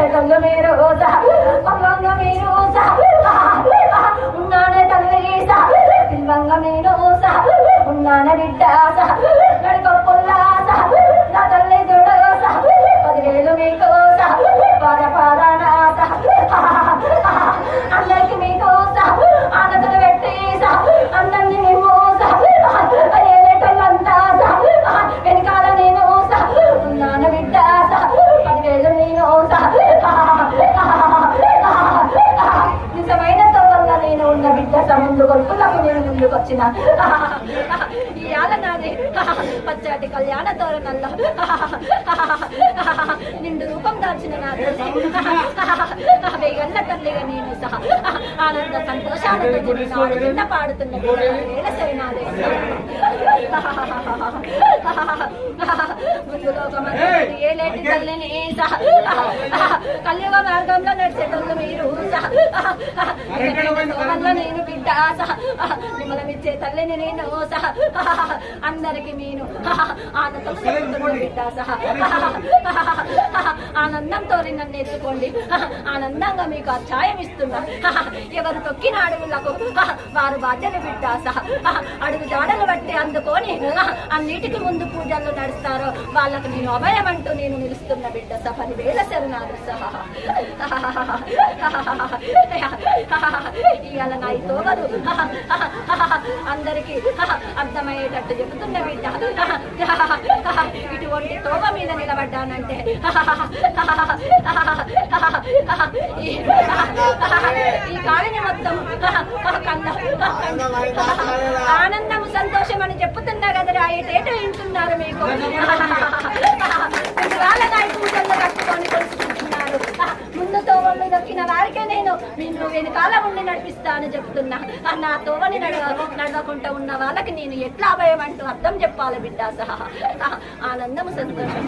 చెడులు మీరు పల్వంగ మీరు ఉన్నానే తల్లి పిల్వంగ మీరు ఉన్నానే బిడ్డ నడికొప్పుల్లా నా తల్లి చూడు 10,000 మీకు పాద పాదానాథ అందరికి మీకు ఆనతులు పెట్టి అందరినీ మేము ఏటోళ్ళంతా వెనకాల నేను ఉన్నాను బిడ్డ 10,000 నేను నిజమైన వల్ల నేను ఉన్న బిడ్డ ముందు కొడుకులకు నేను ముందుకు వచ్చిన ఇవాళ నాది పచ్చటి కళ్యాణ తోరణంలో నిండు రూపం దాల్చిన నా తల్లి వెయ్యల్ల తల్లిగా నేను సహా ఆనంద సంతోషాలతో నిన్న పాడుతున్న వేల సరినాదే ఏలేటి తల్లిని కలియుగ మార్గంలో నడిచేటోళ్ళు మీరు వల్ల నేను బిడ్డ మిమ్మల్ని ఇచ్చే తల్లిని నేను సహా అందరికి నేను ఆనందం బిడ్డ సహా ఆనందంతో నన్ను ఎత్తుకోండి ఆనందంగా మీకు అధ్యాయం ఇస్తున్నా ఎవరు తొక్కిన అడుగులకు వారు బాధ్యత బిడ్డ సహా అడుగు జాడలు బట్టి అందుకొని అన్నిటికీ ముందు పూజల్లో నడుస్తారో వాళ్ళకు నేను అభయం అంటూ నేను నిలుస్తున్న బిడ్డ 10,000 శరణాలు సహా ఇవాళ నా ఈ తోగలు అందరికీ అర్థమయ్యేటట్టు చెబుతున్న బిడ్డ ఇటువంటి తోగ మీద నిలబడ్డానంటే ఈ కాలిని మొత్తం ఆనందం సంతోషం అని చెప్పుతున్నా కదరా ఏటేటో వింటున్నారు మీకు వాళ్ళగా ఈ పూజల్లో కట్టుకొని కొలుసుకుంటున్నారు ముందు తోవ మీద దొక్కిన వారికే నేను వెనకాల ఉండి నడిపిస్తా అని చెప్తున్నా నా తోవని నడవకుండా ఉన్న వాళ్ళకి నేను ఎట్లా అభయం అంటూ అర్థం చెప్పాలి బిడ్డ సహా ఆనందము సంతోషం